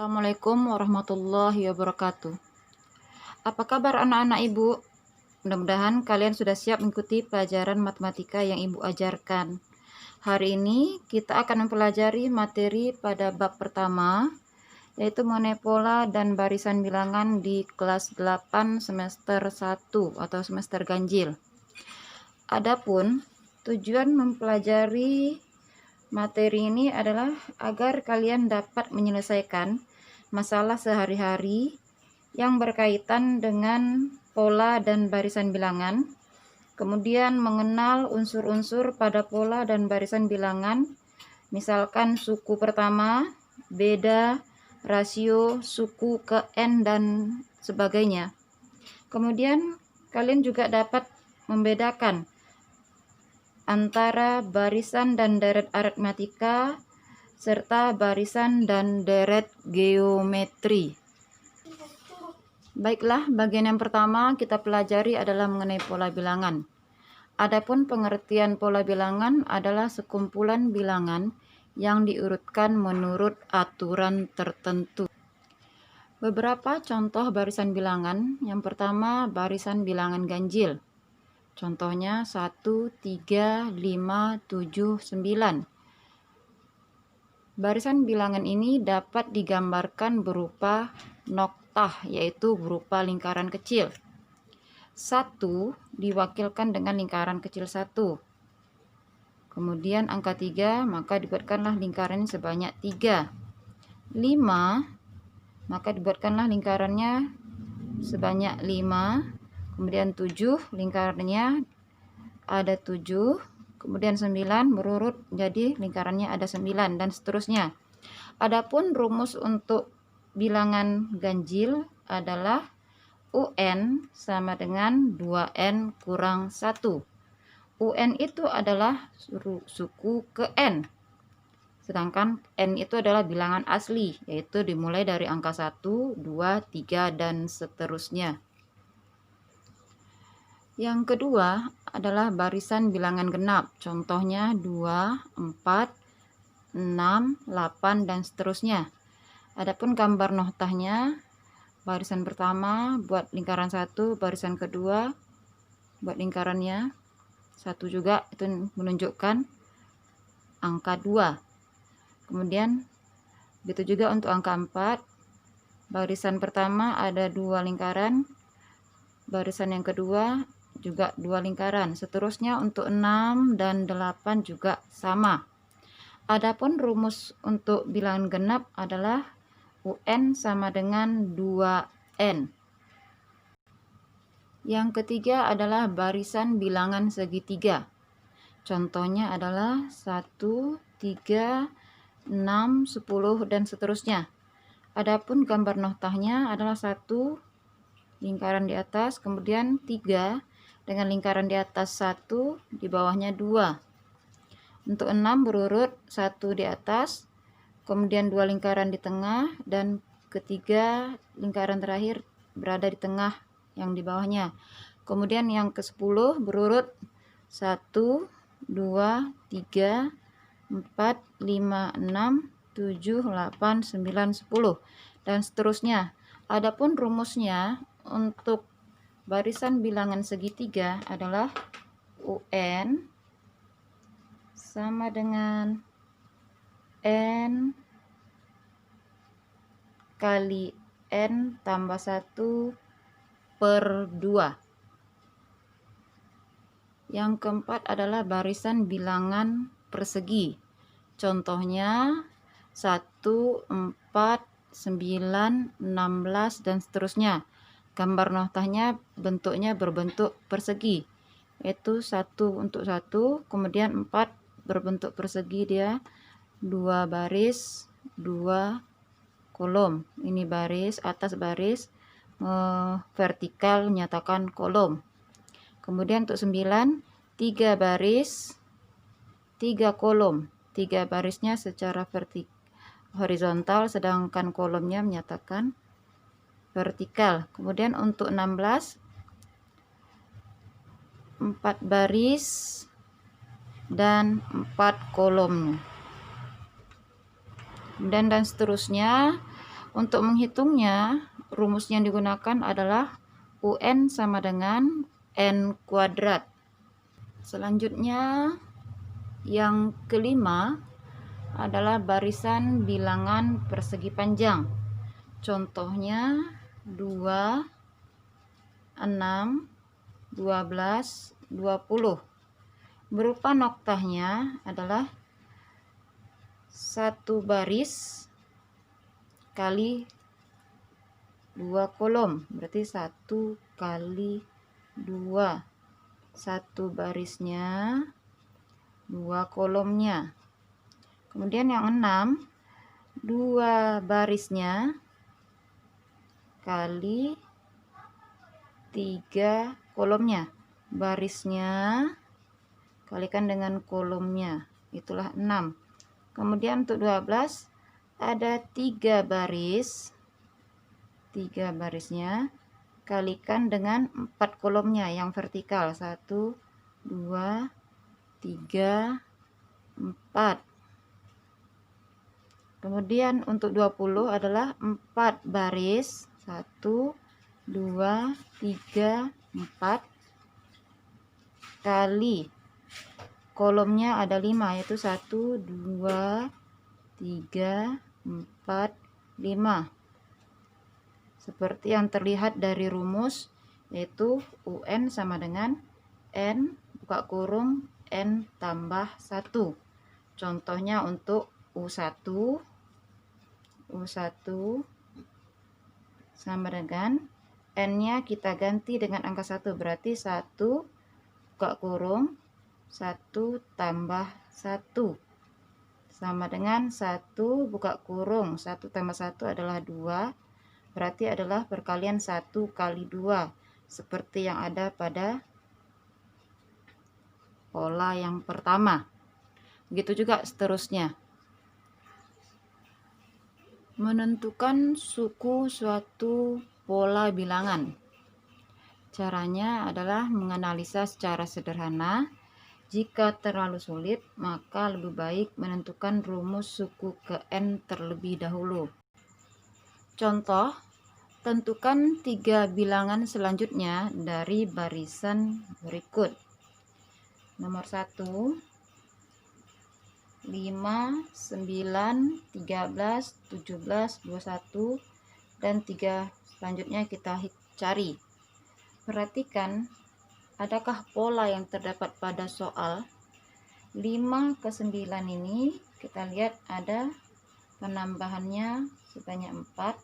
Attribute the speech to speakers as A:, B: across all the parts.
A: Assalamualaikum warahmatullahi wabarakatuh. Apa kabar anak-anak Ibu? Mudah-mudahan kalian sudah siap mengikuti pelajaran matematika yang Ibu ajarkan. Hari ini kita akan mempelajari materi pada bab pertama, yaitu mengenai pola dan barisan bilangan di kelas 8 semester 1 atau semester ganjil. Adapun tujuan mempelajari materi ini adalah agar kalian dapat menyelesaikan masalah sehari-hari yang berkaitan dengan pola dan barisan bilangan, kemudian mengenal unsur-unsur pada pola dan barisan bilangan, misalkan suku pertama, beda, rasio, suku ke N, dan sebagainya. Kemudian kalian juga dapat membedakan antara barisan dan deret aritmatika serta barisan dan deret geometri. Baiklah, bagian yang pertama kita pelajari adalah mengenai pola bilangan. Adapun pengertian pola bilangan adalah sekumpulan bilangan yang diurutkan menurut aturan tertentu. Beberapa contoh barisan bilangan. Yang pertama, barisan bilangan ganjil. Contohnya 1, 3, 5, 7, 9. Barisan bilangan ini dapat digambarkan berupa noktah, yaitu berupa lingkaran kecil. 1 diwakilkan dengan lingkaran kecil 1. Kemudian angka 3, maka dibuatkanlah lingkaran sebanyak 3. 5, maka dibuatkanlah lingkarannya sebanyak 5. Kemudian 7, lingkarannya ada 7. Kemudian 9 berurut jadi lingkarannya ada 9 dan seterusnya. Adapun rumus untuk bilangan ganjil adalah UN sama dengan 2N kurang 1. UN itu adalah suku ke N. Sedangkan N itu adalah bilangan asli, yaitu dimulai dari angka 1, 2, 3, dan seterusnya. Yang kedua adalah barisan bilangan genap. Contohnya 2, 4, 6, 8, dan seterusnya. Adapun gambar noktahnya, barisan pertama buat lingkaran 1, barisan kedua buat lingkarannya 1 juga, itu menunjukkan angka 2. Kemudian begitu juga untuk angka 4. Barisan pertama ada 2 lingkaran, barisan yang kedua juga 2 lingkaran. Seterusnya untuk 6 dan 8 juga sama. Adapun rumus untuk bilangan genap adalah UN sama dengan 2N. Yang ketiga adalah barisan bilangan segitiga. Contohnya adalah 1, 3, 6, 10, dan seterusnya. Adapun gambar noktahnya adalah 1 lingkaran di atas, kemudian 3 dengan lingkaran di atas 1, di bawahnya 2. Untuk 6 berurut 1 di atas, kemudian 2 lingkaran di tengah, dan ketiga lingkaran terakhir berada di tengah yang di bawahnya. Kemudian yang ke-10 berurut 1, 2, 3, 4, 5, 6, 7, 8, 9, 10, dan seterusnya. Adapun rumusnya untuk barisan bilangan segitiga adalah UN sama dengan N kali N tambah 1 per 2. Yang keempat adalah barisan bilangan persegi. Contohnya 1, 4, 9, 16, dan seterusnya. Gambar noktahnya bentuknya berbentuk persegi, yaitu 1 untuk 1, kemudian 4 berbentuk persegi, dia 2 baris, 2 kolom. Ini baris, atas baris, vertikal menyatakan kolom. Kemudian untuk 9, 3 baris, 3 kolom. 3 barisnya secara horizontal, sedangkan kolomnya menyatakan vertikal. Kemudian untuk 16, 4 baris dan 4 kolom. Dan seterusnya. Untuk menghitungnya, rumus yang digunakan adalah UN sama dengan N kuadrat. Selanjutnya, yang kelima adalah barisan bilangan persegi panjang. Contohnya 2, 6, 12, 20. Berupa noktahnya adalah satu baris kali 2 kolom, berarti 1 kali 2, satu barisnya 2 kolomnya. Kemudian yang 6, 2 barisnya kali 3 kolomnya, barisnya kalikan dengan kolomnya, itulah 6. Kemudian untuk 12 ada 3 baris, 3 barisnya kalikan dengan 4 kolomnya yang vertikal, 1, 2, 3, 4. Kemudian untuk 20 adalah 4 baris, 1, 2, 3, 4 kali kolomnya ada 5, yaitu 1, 2, 3, 4, 5. Seperti yang terlihat dari rumus, yaitu UN sama dengan N buka kurung N tambah 1. Contohnya untuk U1 sama dengan N-nya kita ganti dengan angka 1, berarti 1 buka kurung 1 tambah 1 sama dengan 1 buka kurung 1 tambah 1 adalah 2, berarti adalah perkalian 1 kali 2, seperti yang ada pada pola yang pertama. Begitu juga seterusnya. Menentukan suku suatu pola bilangan. Caranya adalah menganalisa secara sederhana. Jika terlalu sulit, maka lebih baik menentukan rumus suku ke N terlebih dahulu. Contoh, tentukan 3 bilangan selanjutnya dari barisan berikut. Nomor 1, 5, 9, 13, 17, 21, dan 3 selanjutnya kita cari. Perhatikan, adakah pola yang terdapat pada soal 5 ke 9 ini? Kita lihat ada penambahannya sebanyak 4.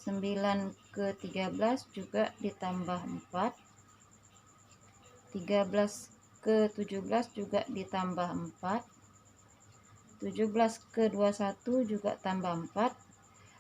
A: 9 ke 13 juga ditambah 4. 13 ke 17 juga ditambah 4. 17 ke 21 juga tambah 4.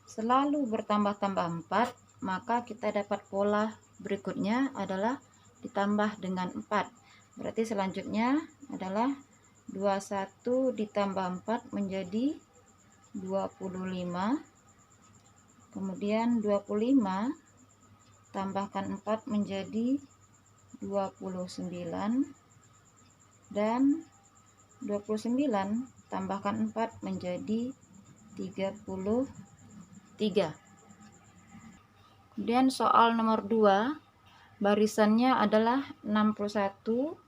A: Selalu bertambah-tambah 4, maka kita dapat pola berikutnya adalah ditambah dengan 4. Berarti selanjutnya adalah 21 ditambah 4 menjadi 25. Kemudian 25 tambahkan 4 menjadi 29. Dan 29 tambahkan 4 menjadi 33. Kemudian soal nomor 2, barisannya adalah 61,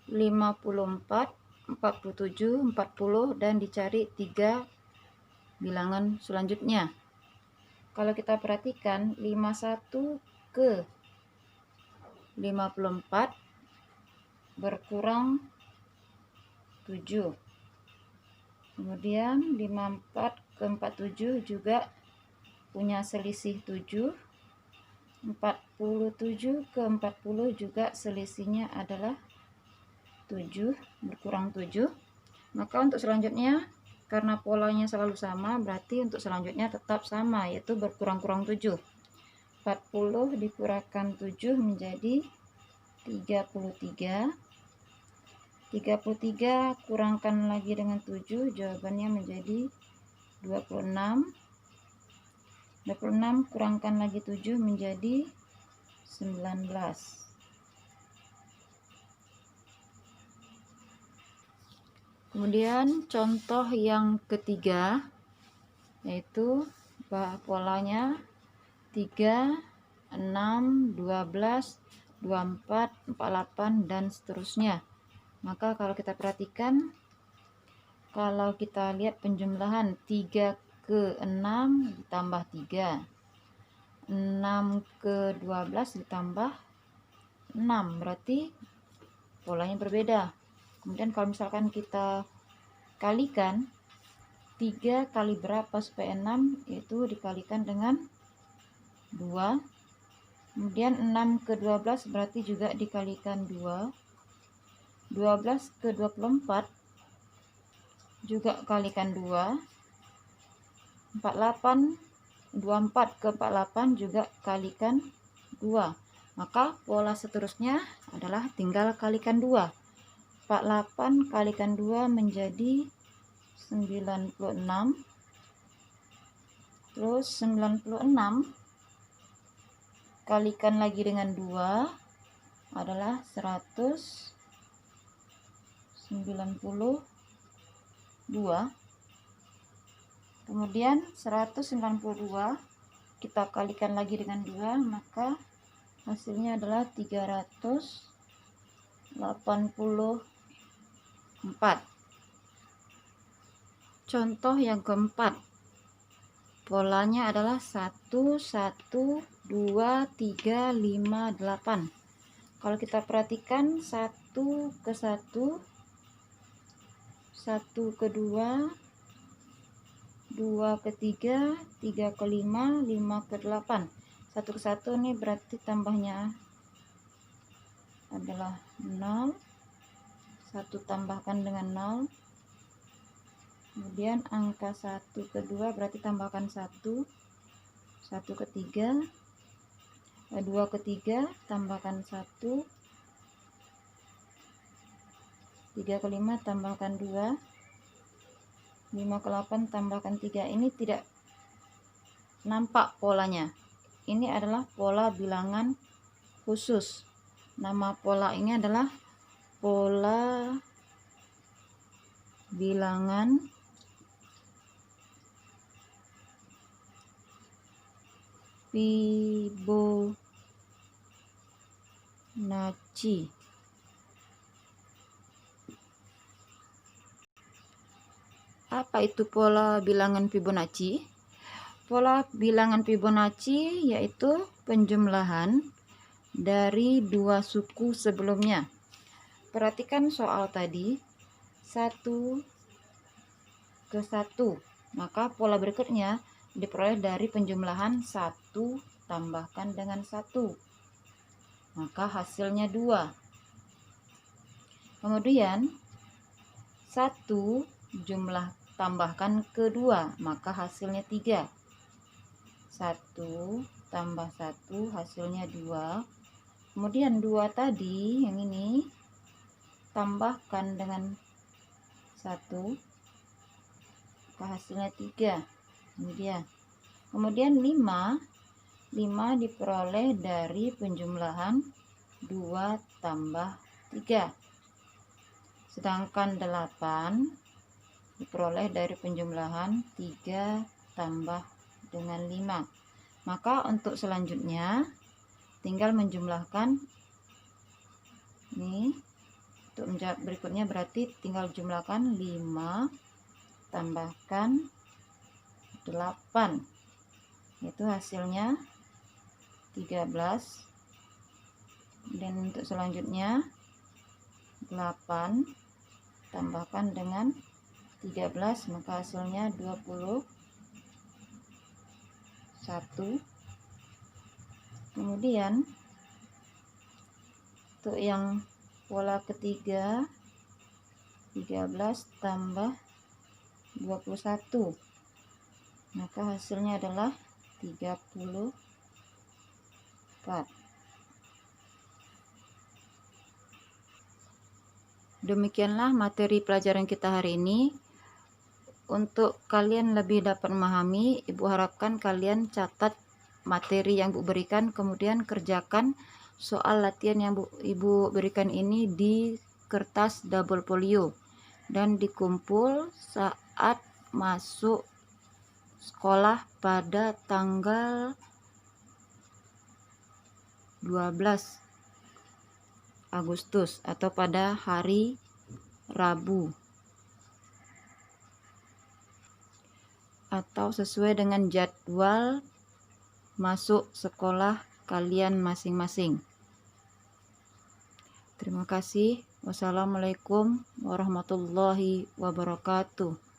A: 54, 47, 40, dan dicari 3 bilangan selanjutnya. Kalau kita perhatikan 51 ke 54 berkurang 7. Kemudian 54 ke 47 juga punya selisih 7. 47 ke 40 juga selisihnya adalah 7, berkurang 7. Maka untuk selanjutnya, karena polanya selalu sama, berarti untuk selanjutnya tetap sama, yaitu berkurang-kurang 7. 40 dikurangkan 7 menjadi 33. 33 kurangkan lagi dengan 7, jawabannya menjadi 26. 26 kurangkan lagi 7 menjadi 19. Kemudian contoh yang ketiga, yaitu polanya 3, 6, 12, 24, 48 dan seterusnya. Maka kalau kita perhatikan, kalau kita lihat penjumlahan 3 ke 6 ditambah 3, 6 ke 12 ditambah 6, berarti polanya berbeda. Kemudian kalau misalkan kita kalikan, 3 kali berapa supaya 6, itu dikalikan dengan 2. Kemudian 6 ke 12 berarti juga dikalikan 2. 12 ke 24 juga kalikan 2. 24 ke 48 juga kalikan 2. Maka pola seterusnya adalah tinggal kalikan 2. 48 kalikan 2 menjadi 96. Terus 96 kalikan lagi dengan 2 adalah 192. Kemudian 192 kita kalikan lagi dengan 2, maka hasilnya adalah 384. Contoh yang keempat, polanya adalah 1, 1, 2, 3, 5, 8. Kalau kita perhatikan 1 ke 1, 1 ke 2, 2 ke 3, 3 ke 5, 5 ke 8. 1 ke 1 ini berarti tambahnya adalah 0. 1 tambahkan dengan 0. Kemudian angka 1 ke 2 berarti tambahkan 1. 1 ke 3, 2 ke 3 tambahkan 1. 3 ke 5 tambahkan 2. 5 ke 8 tambahkan 3. Ini tidak nampak polanya. Ini adalah pola bilangan khusus. Nama pola ini adalah pola bilangan Fibonacci. Apa itu pola bilangan Fibonacci? Pola bilangan Fibonacci yaitu penjumlahan dari dua suku sebelumnya. Perhatikan soal tadi, 1 ke 1. Maka pola berikutnya diperoleh dari penjumlahan 1 tambahkan dengan 1. Maka hasilnya 2. Kemudian 1 jumlah tambahkan ke 2, maka hasilnya 3. 1 tambah 1 hasilnya 2. Kemudian 2 tadi yang ini tambahkan dengan 1, maka hasilnya 3. Ini dia. Kemudian 5 diperoleh dari penjumlahan 2 tambah 3. Sedangkan 8 diperoleh dari penjumlahan 3 tambah dengan 5. Maka untuk selanjutnya tinggal menjumlahkan ini. Untuk menjawab berikutnya berarti tinggal jumlahkan 5 tambahkan 8. Itu hasilnya 13. Dan untuk selanjutnya 8 tambahkan dengan 13, maka hasilnya 21. Kemudian untuk yang pola ketiga, 13 tambah 21, maka hasilnya adalah 34. Demikianlah materi pelajaran kita hari ini. Untuk kalian lebih dapat memahami, Ibu harapkan kalian catat materi yang Ibu berikan, kemudian kerjakan soal latihan yang Ibu berikan ini di kertas double folio dan dikumpul saat masuk sekolah pada tanggal 12 Agustus atau pada hari Rabu, atau sesuai dengan jadwal masuk sekolah kalian masing-masing. Terima kasih. Wassalamualaikum warahmatullahi wabarakatuh.